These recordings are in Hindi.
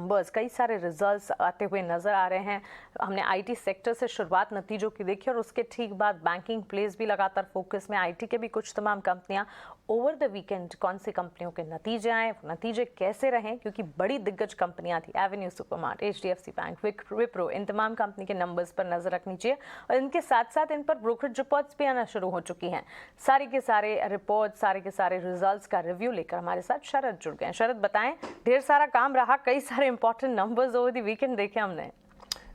नंबर्स, कई सारे रिजल्ट्स आते हुए नजर आ रहे हैं। हमने आईटी सेक्टर से शुरुआत नतीजों की देखी और उसके ठीक बाद बैंकिंग प्लेस भी लगातार फोकस में, आईटी के भी कुछ तमाम कंपनियां। ओवर द वीकेंड कौन सी कंपनियों के नतीजे आए, नतीजे कैसे रहे, क्योंकि बड़ी दिग्गज कंपनियां थी, Avenue Supermart, HDFC Bank, Wipro, इन तमाम कंपनी के नंबर्स पर नजर रखनी चाहिए और इनके साथ साथ इन पर ब्रोकरेज रिपोर्ट्स भी आना शुरू हो चुकी हैं। सारे के सारे रिपोर्ट, सारे के सारे रिजल्ट्स का रिव्यू लेकर हमारे साथ शरद जुड़ गए हैं। शरद बताएं, ढेर सारा काम रहा, कई सारे important numbers over the weekend देखे हमने।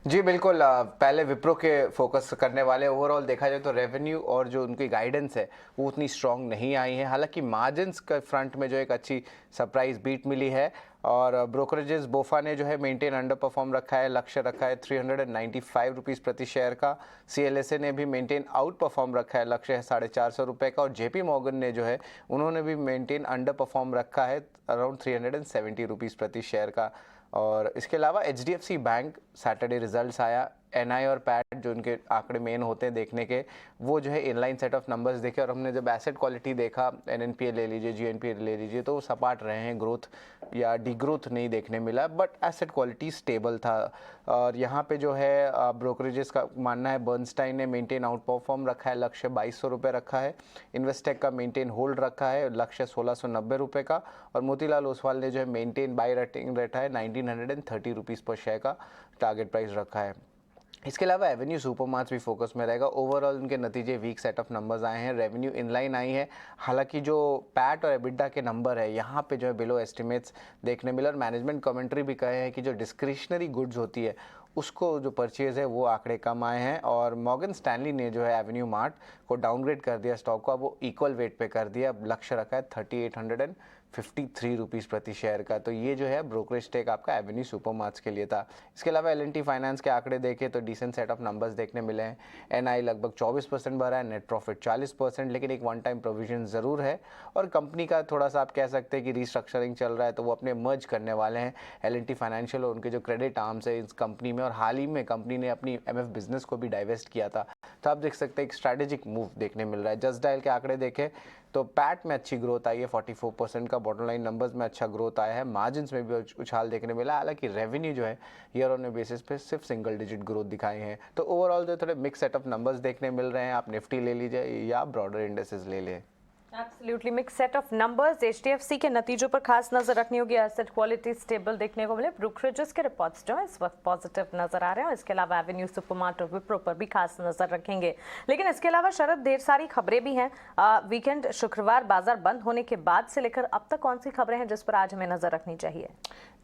जी बिल्कुल। पहले विप्रो के फोकस करने वाले, ओवरऑल देखा जाए तो रेवेन्यू और जो उनकी गाइडेंस है वो उतनी स्ट्रांग नहीं आई है। हालांकि मार्जिन्स के फ्रंट में जो एक अच्छी सरप्राइज बीट मिली है और ब्रोकरेजेस बोफा ने जो है मेंटेन अंडर परफॉर्म रखा है, लक्ष्य रखा है 395 रुपीज़ प्रति शेयर का। सीएलएसए ने भी मेंटेन आउट परफॉर्म रखा है, लक्ष्य है 450 रुपये का। और जेपी मॉर्गन ने जो है उन्होंने भी मेंटेन अंडर परफॉर्म रखा है अराउंड 370 रुपीज़ प्रति शेयर का। और इसके अलावा एचडीएफसी बैंक सैटरडे रिजल्ट्स आया, एनआई और पैट जो उनके आंकड़े मेन होते हैं देखने के, वो जो है इनलाइन सेट ऑफ नंबर्स देखे। और हमने जब एसेट क्वालिटी देखा, एनएनपीए ले लीजिए, जीएनपीए ले लीजिए, तो वो सपाट रहे हैं, ग्रोथ या डिग्रोथ नहीं देखने मिला, बट एसेट क्वालिटी स्टेबल था। और यहाँ पे जो है ब्रोकरेजेस का मानना है, बर्नस्टाइन ने मेंटेन आउट परफॉर्म रखा है, लक्ष्य 2200 रुपये रखा है। इन्वेस्टेक का मेंटेन होल्ड रखा है, लक्ष्य 1690 रुपये का। और मोतीलाल ओसवाल ने जो है मेंटेन बाय रेटिंग रखा है, 1930 रुपीज़ पर शेयर का टारगेट प्राइस रखा है। इसके अलावा एवेन्यू सुपरमार्ट्स भी फोकस में रहेगा। ओवरऑल उनके नतीजे वीक सेट ऑफ नंबर्स आए हैं, रेवेन्यू इनलाइन आई है। हालांकि जो पैट और एबिडा के नंबर है यहाँ पे जो है बिलो एस्टिमेट्स देखने मिले। और मैनेजमेंट कमेंट्री भी कहे हैं कि जो डिस्क्रिशनरी गुड्स होती है उसको जो परचेज है वो आंकड़े कम आए हैं। और मॉर्गन स्टैनली ने जो है एवेन्यू मार्ट को डाउनग्रेड कर दिया, स्टॉक को अब वो इक्वल वेट पे कर दिया, लक्ष्य रखा है 3853 रुपीज़ प्रति शेयर का। तो ये जो है ब्रोकरेज टेक आपका एवेन्यू सुपरमार्ट्स के लिए था। इसके अलावा एल&टी फाइनेंस के आंकड़े देखें तो डिसेंट सेट ऑफ नंबर्स देखने मिले हैं। एनआई लगभग 24% भरा है, नेट प्रॉफिट 40%, लेकिन एक वन टाइम प्रोविजन ज़रूर है। और कंपनी का थोड़ा सा आप कह सकते हैं कि रीस्ट्रक्चरिंग चल रहा है, तो वो अपने मर्ज करने वाले हैं एल&टी फाइनेंशियल और उनके जो क्रेडिट आर्म्स है इस कंपनी में। और हाल ही में कंपनी ने अपनी एमएफ बिजनेस को भी डाइवेस्ट किया था, तो आप देख सकते हैं एक स्ट्रैटेजिक मूव देखने मिल रहा है। जस्ट डायल के आंकड़े देखें तो पैट में अच्छी ग्रोथ आई है 44% का, बॉटम लाइन नंबर्स में अच्छा ग्रोथ आया है, मार्जिन्स में भी उछाल देखने मिला। हालांकि रेवेन्यू जो है ईयर ऑन बेसिस पे सिर्फ सिंगल डिजिट ग्रोथ दिखाए हैं। तो ओवरऑल जो थोड़े मिक्स सेट ऑफ नंबर्स देखने मिल रहे हैं। आप निफ्टी ले लीजिए या ब्रॉडर इंडेसेस ले लें। Absolutely mix set of numbers. HDFC के नतीजों पर खास नजर रखनी होगी, एसेट क्वालिटी स्टेबल देखने को मिले, ब्रोकरेजेस के रिपोर्ट्स जो है इस वक्त पॉजिटिव नजर आ रहे हैं। और इसके अलावा एवेन्यू सुपरमार्ट और विप्रो पर भी खास नजर रखेंगे। लेकिन इसके अलावा शरद, ढेर सारी खबरें भी हैं। वीकेंड शुक्रवार बाजार बंद होने के बाद से लेकर अब तक कौन सी खबरें हैं जिस पर आज हमें नजर रखनी चाहिए?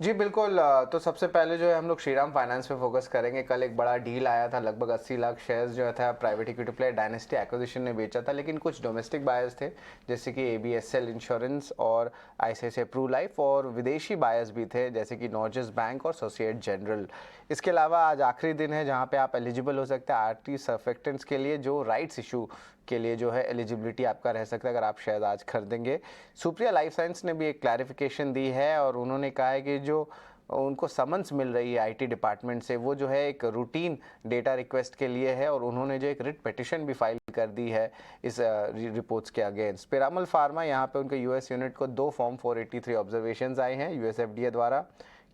जी बिल्कुल। तो सबसे पहले जो है हम लोग श्रीराम फाइनेंस पे फोकस करेंगे। कल एक बड़ा डील आया था, लगभग 80 लाख शेयर्स जो था private equity player dynasty acquisition ने बेचा था। लेकिन कुछ डोमेस्टिक बायर्स थे जैसे कि एबीएसएल इंश्योरेंस और आईसीआईसीआई प्रू लाइफ, और विदेशी बायर्स भी थे जैसे कि नॉर्जेस बैंक और सोसाइटी जनरल। इसके अलावा आज आखिरी दिन है जहाँ पे आप एलिजिबल हो सकते हैं आरटी सर्फेक्टेंट्स के लिए, जो राइट्स इशू के लिए जो है एलिजिबिलिटी आपका रह सकता है अगर आप शायद आज खरीदेंगे। सुप्रिया लाइफ साइंस ने भी एक क्लैरिफिकेशन दी है और उन्होंने कहा है कि जो उनको समन्स मिल रही है आईटी डिपार्टमेंट से वो जो है एक रूटीन डेटा रिक्वेस्ट के लिए है। और उन्होंने जो एक रिट पिटिशन भी फाइल कर दी है इस रिपोर्ट्स के अगेंस्ट। पिरामल फार्मा, यहाँ पे उनके यूएस यूनिट को 2 फॉर्म 483 ऑब्जर्वेशंस आए हैं यूएसएफडीए द्वारा।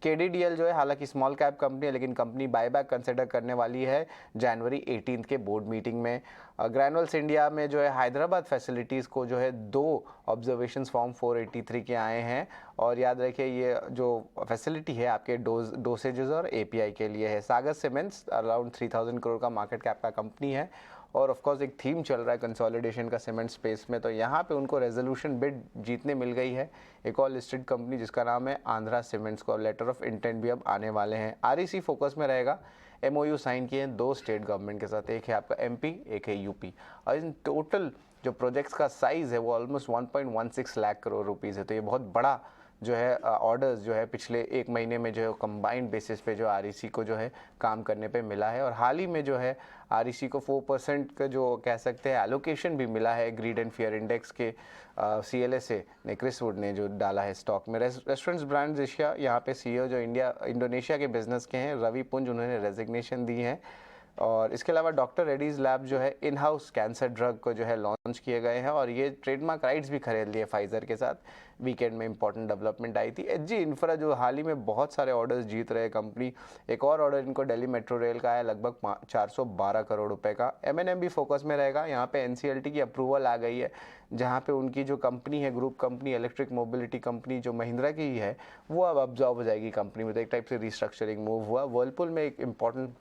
केडीडीएल जो है हालांकि स्मॉल कैप कंपनी है, लेकिन कंपनी बायबैक कंसिडर करने वाली है जनवरी 18 के बोर्ड मीटिंग में। ग्रैनुअल्स इंडिया में जो है हैदराबाद फैसिलिटीज़ को जो है 2 ऑब्जर्वेशंस फॉर्म 483 के आए हैं। और याद रखिए ये जो फैसिलिटी है आपके डोसेजेस और एपीआई के लिए है। सागर सीमेंट्स अराउंड 3000 करोड़ का मार्केट कैप का कंपनी है और ऑफ कोर्स एक थीम चल रहा है कंसोलिडेशन का सीमेंट स्पेस में, तो यहाँ पे उनको रेजोल्यूशन बिड जीतने मिल गई है। एक और लिस्टेड कंपनी जिसका नाम है आंध्रा सीमेंट्स को लेटर ऑफ इंटेंट भी अब आने वाले हैं। आरईसी फोकस में रहेगा, एमओयू साइन किए हैं 2 स्टेट गवर्नमेंट के साथ, एक है आपका एमपी, एक है यूपी। और इन टोटल जो प्रोजेक्ट्स का साइज़ है वो ऑलमोस्ट 1.16 लाख करोड़ रुपीज़ है। तो ये बहुत बड़ा जो है ऑर्डर्स जो है पिछले 1 महीने में जो है कंबाइंड बेसिस पे जो आरईसी को जो है काम करने पे मिला है। और हाल ही में जो है आरईसी को 4% का जो कह सकते हैं एलोकेशन भी मिला है ग्रीड एंड फियर इंडेक्स के सीएलएसए ने, क्रिस वुड ने जो डाला है स्टॉक में। रेस्टोरेंट्स ब्रांड्स एशिया यहाँ पे सीईओ जो इंडोनेशिया के बिजनेस के हैं रवि पुंज, उन्होंने रेजिग्नेशन दी है। और इसके अलावा डॉक्टर रेड्डीज लैब जो है इन हाउस कैंसर ड्रग को जो है लॉन्च किए गए हैं और ये ट्रेडमार्क राइट्स भी खरीद लिए फाइजर के साथ। वीकेंड में इंपॉर्टेंट डेवलपमेंट आई थी। एचजी इंफ्रा जो हाल ही में बहुत सारे ऑर्डर्स जीत रहे कंपनी, एक और ऑर्डर इनको दिल्ली मेट्रो रेल का है लगभग 412 करोड़ रुपए का। एमएनएम भी फोकस में रहेगा। यहाँ पे एनसीएलटी की अप्रूवल आ गई है, जहाँ पे उनकी जो कंपनी है, group company, electric mobility company जो महिंद्रा की ही है, वो अब अब्जॉर्ब हो जाएगी कंपनी में। तो एक टाइप से रिस्ट्रक्चरिंग मूव हुआ। वर्लपुल में एक इंपॉर्टेंट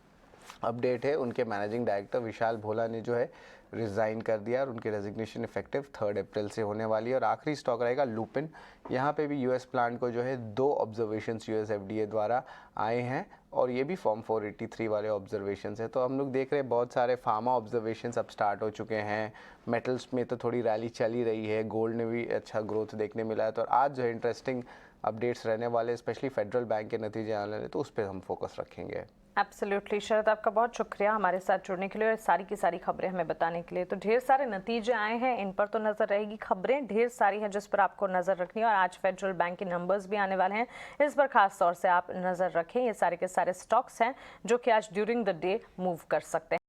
अपडेट है, उनके मैनेजिंग डायरेक्टर विशाल भोला ने जो है रिज़ाइन कर दिया और उनकी रेजिग्नेशन इफेक्टिव 3 अप्रैल से होने वाली है। और आखिरी स्टॉक रहेगा लुपिन। यहाँ पे भी यूएस प्लांट को जो है 2 ऑब्जर्वेशंस यूएस एफडीए द्वारा आए हैं और ये भी फॉर्म 483 वाले ऑब्जर्वेशंस है। तो हम लोग देख रहे हैं बहुत सारे फार्मा ऑब्जर्वेशंस अब स्टार्ट हो चुके हैं। मेटल्स में तो थोड़ी रैली चल ही रही है, गोल्ड ने भी अच्छा ग्रोथ देखने मिला है। तो आज जो है इंटरेस्टिंग अपडेट्स रहने वाले, स्पेशली फेडरल बैंक के नतीजे आने वाले, तो उस पर हम फोकस रखेंगे। एब्सोल्युटली शरद, आपका बहुत शुक्रिया हमारे साथ जुड़ने के लिए और सारी की सारी खबरें हमें बताने के लिए। तो ढेर सारे नतीजे आए हैं, इन पर तो नजर रहेगी। खबरें ढेर सारी हैं जिस पर आपको नजर रखनी है और आज फेडरल बैंक के नंबर्स भी आने वाले हैं, इस पर खास तौर से आप नजर रखें। ये सारे के सारे स्टॉक्स हैं जो कि आज ड्यूरिंग द डे मूव कर सकते हैं।